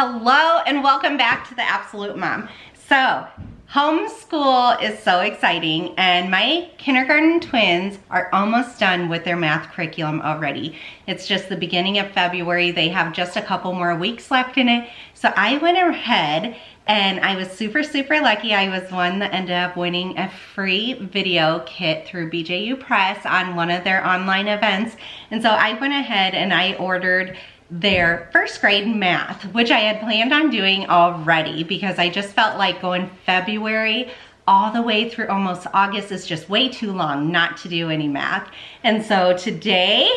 Hello and welcome back to The Absolute Mom. So, homeschool is so exciting and my kindergarten twins are almost done with their math curriculum already. It's just the beginning of February. They have just a couple more weeks left in it. So I went ahead and I was super lucky. I was one that ended up winning a free video kit through BJU Press on one of their online events. And so I went ahead and I ordered their first grade math, which I had planned on doing already because I just felt like going February all the way through almost August is just way too long not to do any math. And so today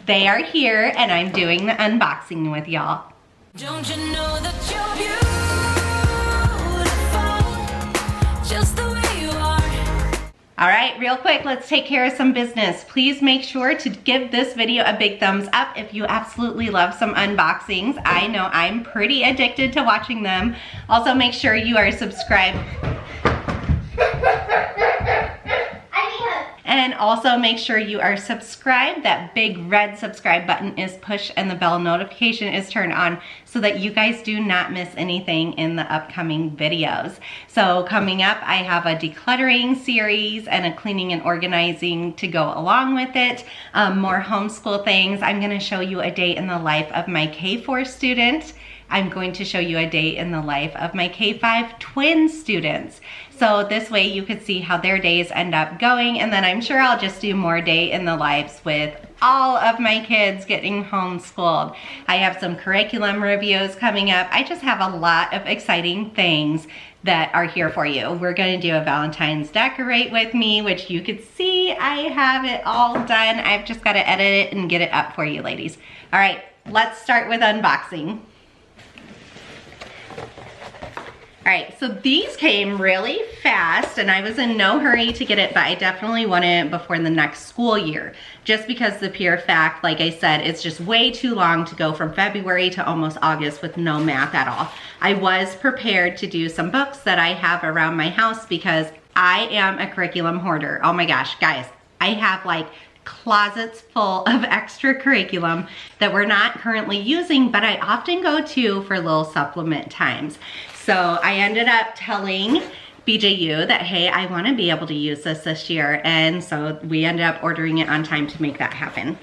they are here and I'm doing the unboxing with y'all. Don't you know that you're beautiful just the way you are? All right, real quick, let's take care of some business. Please make sure to give this video a big thumbs up if you absolutely love some unboxings. I know I'm pretty addicted to watching them. Also, make sure you are subscribed. And also make sure you are subscribed. That big red subscribe button is pushed and the bell notification is turned on so that you guys do not miss anything in the upcoming videos. So coming up, I have a decluttering series and a cleaning and organizing to go along with it. More homeschool things. I'm gonna show you a day in the life of my K4 student. I'm going to show you a day in the life of my K5 twin students. So this way you could see how their days end up going, and then I'm sure I'll just do more day in the lives with all of my kids getting homeschooled. I have some curriculum reviews coming up. I just have a lot of exciting things that are here for you. We're gonna do a Valentine's decorate with me, which you could see I have it all done. I've just gotta edit it and get it up for you ladies. All right, let's start with unboxing. All right, so these came really fast and I was in no hurry to get it, but I definitely want it before the next school year. Just because the pure fact, like I said, it's just way too long to go from February to almost August with no math at all. I was prepared to do some books that I have around my house because I am a curriculum hoarder. Oh my gosh, guys, I have like closets full of extra curriculum that we're not currently using, but I often go to for little supplement times. So I ended up telling BJU that, hey, I want to be able to use this year. And so we ended up ordering it on time to make that happen.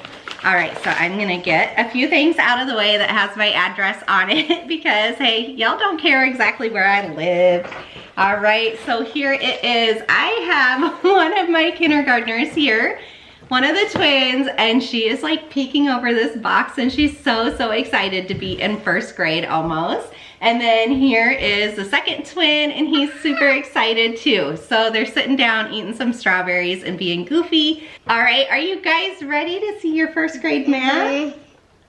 All right, so I'm going to get a few things out of the way that has my address on it because, hey, y'all don't care exactly where I live. All right, so here it is. I have one of my kindergartners here, one of the twins, and she is like peeking over this box and she's so excited to be in first grade almost. And then here is the second twin and he's super excited too. So they're sitting down eating some strawberries and being goofy. All right, are you guys ready to see your first grade math?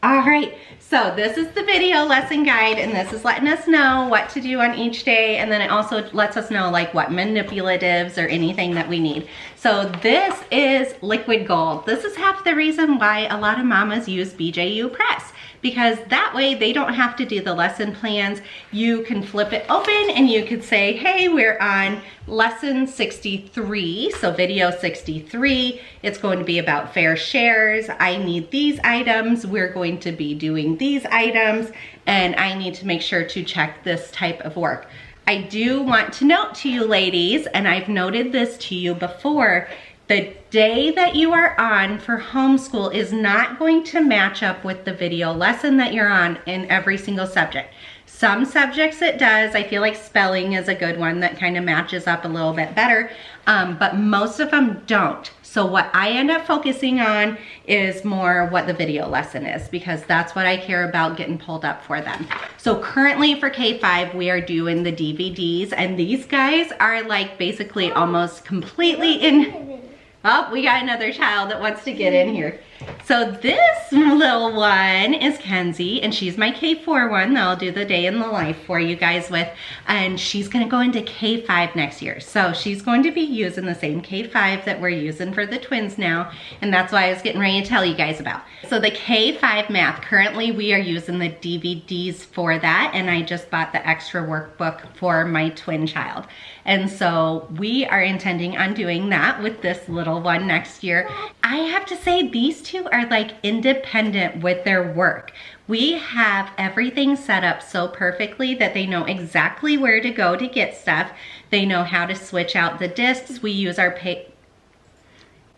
All right, so this is the video lesson guide and this is letting us know what to do on each day, and then it also lets us know like what manipulatives or anything that we need. So this is liquid gold. This is half the reason why a lot of mamas use BJU Press, because that way they don't have to do the lesson plans. You can flip it open and you could say, hey, we're on lesson 63, so video 63. It's going to be about fair shares. I need these items. We're going to be doing these items, and I need to make sure to check this type of work. I do want to note to you ladies, and I've noted this to you before, the day that you are on for homeschool is not going to match up with the video lesson that you're on in every single subject. Some subjects it does. I feel like spelling is a good one that kind of matches up a little bit better, but most of them don't. So what I end up focusing on is more what the video lesson is, because that's what I care about getting pulled up for them. So currently for K5, we are doing the DVDs, and these guys are like basically almost completely in. Oh, we got another child that wants to get in here. So this little one is Kenzie, and she's my K4 one that I'll do the day in the life for you guys with, and she's gonna go into K5 next year. So she's going to be using the same K5 that we're using for the twins now, and that's why I was getting ready to tell you guys about. So the K5 math, currently we are using the DVDs for that, and I just bought the extra workbook for my twin child. And so we are intending on doing that with this little one next year. I have to say these two are like independent with their work. We have everything set up so perfectly that they know exactly where to go to get stuff. They know how to switch out the discs. We use our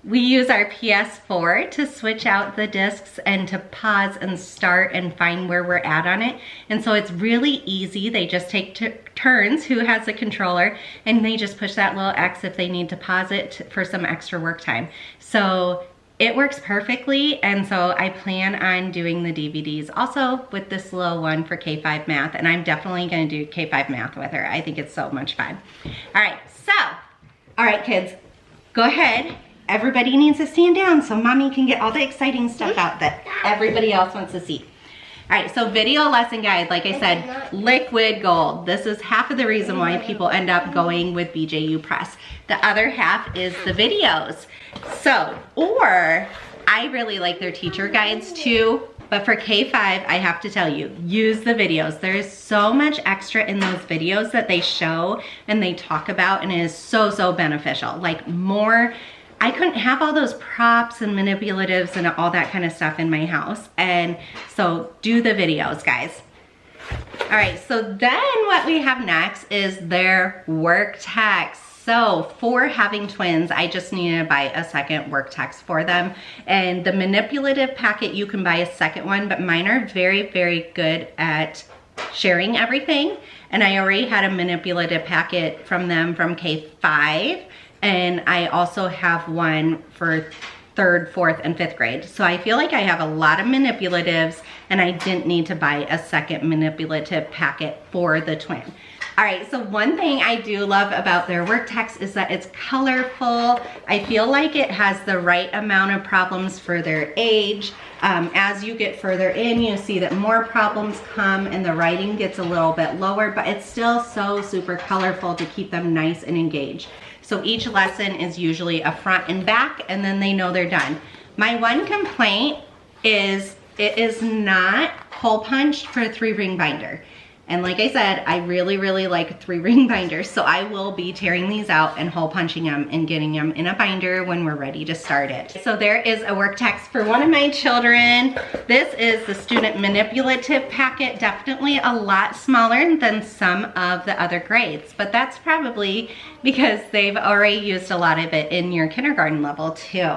PS4 to switch out the discs and to pause and start and find where we're at on it. And so it's really easy. They just take turns, who has the controller, and they just push that little X if they need to pause it for some extra work time. So it works perfectly, and so I plan on doing the DVDs also with this little one for K5 Math, and I'm definitely gonna do K5 Math with her. I think it's so much fun. All right, kids, go ahead. Everybody needs to stand down so mommy can get all the exciting stuff out that everybody else wants to see. All right, so video lesson guide, like I said, liquid gold. This is half of the reason why people end up going with BJU Press. The other half is the videos. So, or I really like their teacher guides too, but for K5, I have to tell you, use the videos. There is so much extra in those videos that they show and they talk about, and it is so, so beneficial. Like more, I couldn't have all those props and manipulatives and all that kind of stuff in my house. And so do the videos, guys. All right, so then what we have next is their work text. So for having twins, I just needed to buy a second work text for them. And the manipulative packet, you can buy a second one, but mine are very, very good at sharing everything. And I already had a manipulative packet from them from K5. And I also have one for 3rd, 4th, and 5th grade. So I feel like I have a lot of manipulatives, and I didn't need to buy a second manipulative packet for the twin. All right, so one thing I do love about their work text is that it's colorful. I feel like it has the right amount of problems for their age. As you get further in, you see that more problems come and the writing gets a little bit lower, but it's still so super colorful to keep them nice and engaged. So each lesson is usually a front and back, and then they know they're done. My one complaint is it is not hole punched for a 3-ring binder. And like I said, I really, really like 3-ring binders. So I will be tearing these out and hole punching them and getting them in a binder when we're ready to start it. So there is a work text for one of my children. This is the student manipulative packet, definitely a lot smaller than some of the other grades, but that's probably because they've already used a lot of it in your kindergarten level too.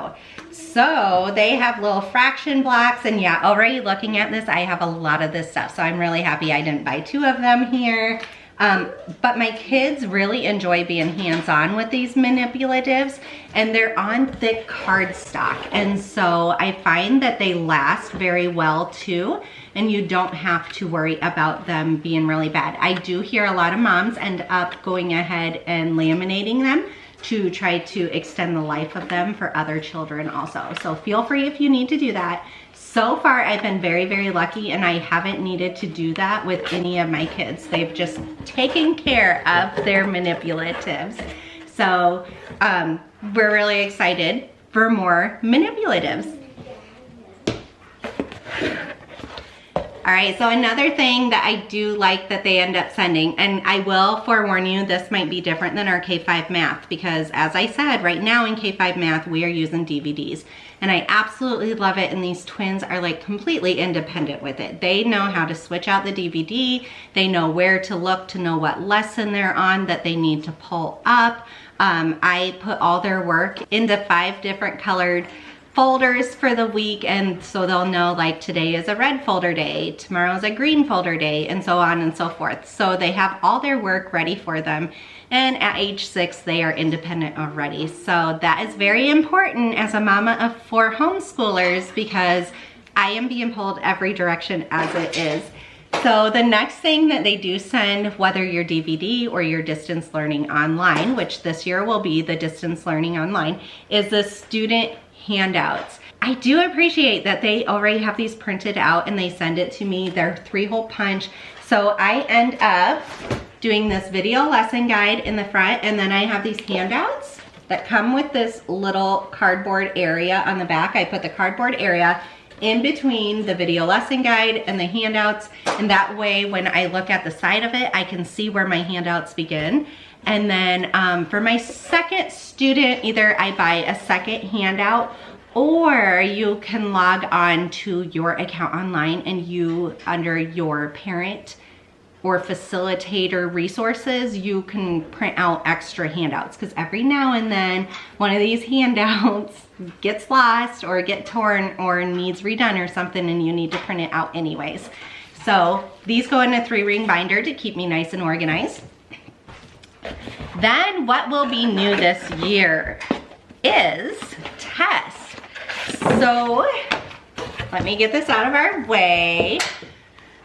So they have little fraction blocks, and yeah, already looking at this, I have a lot of this stuff. So I'm really happy I didn't buy 2 of them here. But my kids really enjoy being hands-on with these manipulatives, and they're on thick cardstock. And so I find that they last very well too, and you don't have to worry about them being really bad. I do hear a lot of moms end up going ahead and laminating them to try to extend the life of them for other children also. So feel free if you need to do that. So far, I've been very, very lucky, and I haven't needed to do that with any of my kids. They've just taken care of their manipulatives. So we're really excited for more manipulatives. All right, so another thing that I do like that they end up sending, and I will forewarn you, this might be different than our K5 Math, because as I said, right now in K5 Math, we are using DVDs. And I absolutely love it, and these twins are like completely independent with it. They know how to switch out the DVD. They know where to look to know what lesson they're on that they need to pull up. I put all their work into 5 different colored folders for the week, and so they'll know like today is a red folder day, tomorrow's a green folder day, and so on and so forth. So they have all their work ready for them, and at age 6 they are independent already. So that is very important as a mama of 4 homeschoolers, because I am being pulled every direction as it is. So the next thing that they do send, whether you're DVD or your distance learning online, which this year will be the distance learning online, is the student handouts. I do appreciate that they already have these printed out and they send it to me. They're 3-hole punch. So I end up doing this video lesson guide in the front, and then I have these handouts that come with this little cardboard area on the back. I put the cardboard area in between the video lesson guide and the handouts, and that way when I look at the side of it, I can see where my handouts begin. And then for my second student, either I buy a second handout or you can log on to your account online and you, under your parent or facilitator resources, you can print out extra handouts, because every now and then one of these handouts gets lost or get torn or needs redone or something, and you need to print it out anyways. So these go in a 3-ring binder to keep me nice and organized. Then what will be new this year is tests. So let me get this out of our way.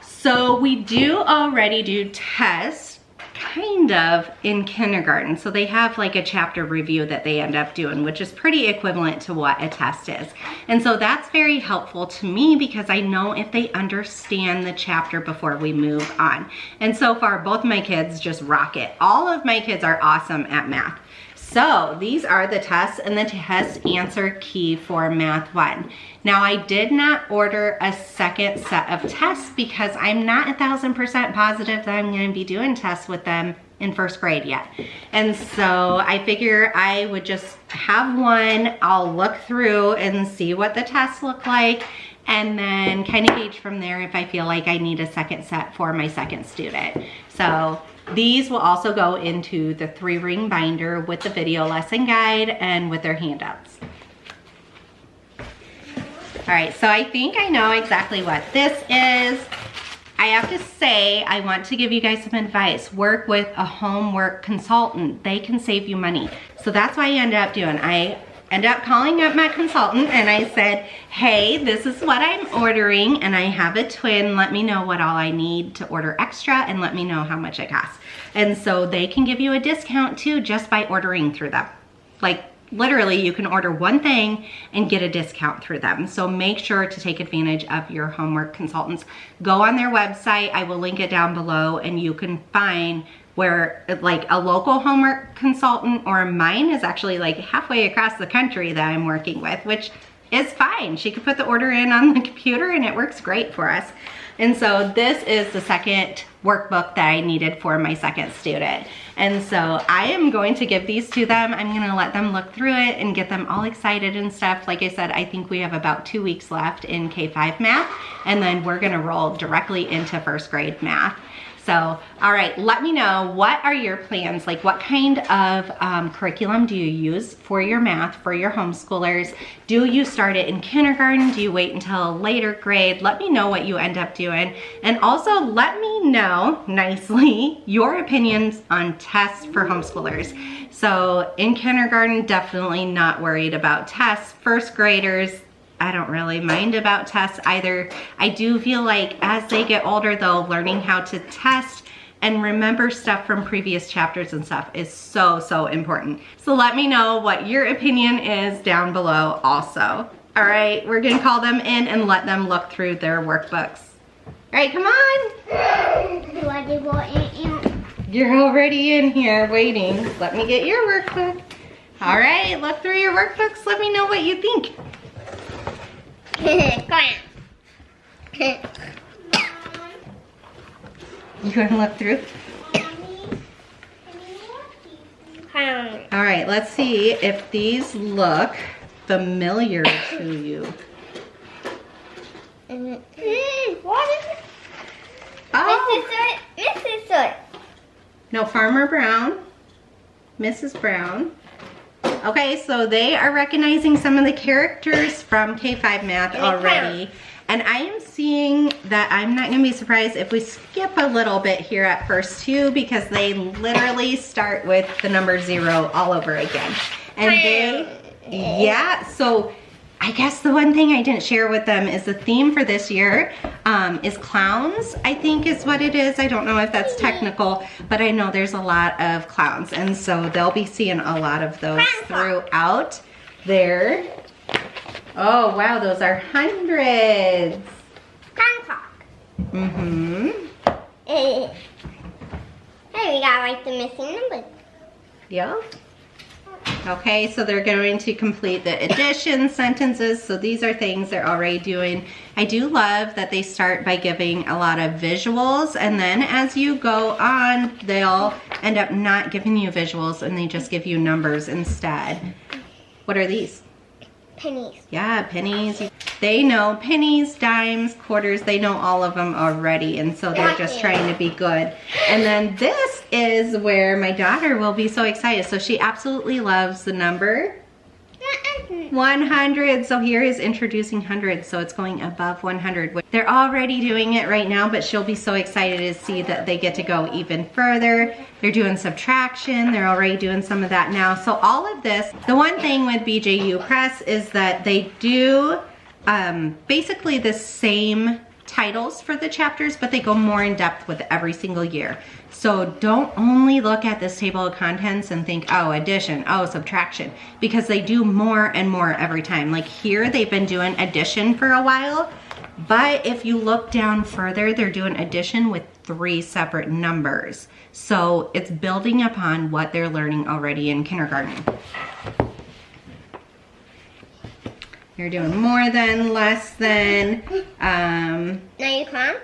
So we do already do tests kind of in kindergarten. So they have like a chapter review that they end up doing, which is pretty equivalent to what a test is. And so that's very helpful to me because I know if they understand the chapter before we move on. And so far, both my kids just rock it. All of my kids are awesome at math. So these are the tests and the test answer key for Math 1. Now I did not order a second set of tests because I'm not 1000% positive that I'm going to be doing tests with them in first grade yet. And so I figure I would just have one, I'll look through and see what the tests look like, and then kind of gauge from there if I feel like I need a second set for my second student. So these will also go into the 3-ring binder with the video lesson guide and with their handouts. All right, so I think I know exactly what this is. I have to say, I want to give you guys some advice. Work with a homework consultant. They can save you money. So that's what I end up doing. I end up calling up my consultant and I said, hey, this is what I'm ordering and I have a twin. Let me know what all I need to order extra and let me know how much it costs. And so they can give you a discount too just by ordering through them. Like literally you can order one thing and get a discount through them. So make sure to take advantage of your homework consultants. Go on their website. I will link it down below and you can find where like a local homework consultant, or mine is actually like halfway across the country that I'm working with, which is fine. She could put the order in on the computer and it works great for us. And so this is the second workbook that I needed for my second student. And so I am going to give these to them. I'm gonna let them look through it and get them all excited and stuff. Like I said, I think we have about 2 weeks left in K-5 math, and then we're gonna roll directly into first grade math. So, all right, let me know, what are your plans? Like what kind of curriculum do you use for your math, for your homeschoolers? Do you start it in kindergarten? Do you wait until a later grade? Let me know what you end up doing. And also let me know nicely your opinions on tests for homeschoolers. So in kindergarten, definitely not worried about tests. First graders, I don't really mind about tests either. I do feel like as they get older though, learning how to test and remember stuff from previous chapters and stuff is so, so important. So let me know what your opinion is down below also. All right, we're gonna call them in and let them look through their workbooks. All right, come on. You're already in here waiting. Let me get your workbook. All right, look through your workbooks. Let me know what you think. You want to look through? All right, let's see if these look familiar to you. What is it? Oh. Mrs. No, Farmer Brown, Mrs. Brown. Okay, so they are recognizing some of the characters from K-5 math already. And I am seeing that I'm not gonna be surprised if we skip a little bit here at first too, because they literally start with the number 0 all over again. And yeah, so I guess the one thing I didn't share with them is the theme for this year is clowns, I think is what it is. I don't know if that's technical, but I know there's a lot of clowns. And so they'll be seeing a lot of those throughout there. Oh, wow, those are hundreds. Mm-hmm. Hey, we gotta write the missing numbers. Yeah. Okay, so they're going to complete the addition sentences. So these are things they're already doing. I do love that they start by giving a lot of visuals, and then as you go on, they'll end up not giving you visuals and they just give you numbers instead. What are these? pennies. Yeah, pennies. They know pennies, dimes, quarters, they know all of them already, and so they're just trying to be good. And then this is where my daughter will be so excited. So she absolutely loves the number 100. So here is introducing hundreds, so it's going above 100. They're already doing it right now, but she'll be so excited to see that they get to go even further. They're doing subtraction. They're already doing some of that now. So all of this, the one thing with BJU Press is that they do basically the same titles for the chapters, but they go more in depth with every single year. So don't only look at this table of contents and think, oh, addition, oh, subtraction, because they do more and more every time. Like here, they've been doing addition for a while, but if you look down further, they're doing addition with 3 separate numbers. So it's building upon what they're learning already in kindergarten. You're doing more than, less than, Now you come.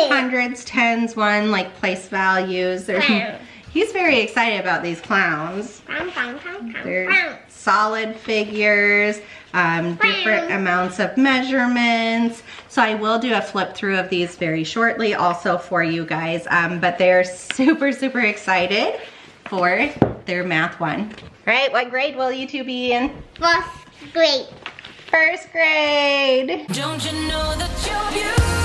hundreds, tens, one, like place values. He's very excited about these clowns. They're solid figures, different amounts of measurements. So I will do a flip through of these very shortly also for you guys, but they're super, super excited for their math one. All right, what grade will you two be in? First grade. First grade. Don't you know that you're beautiful?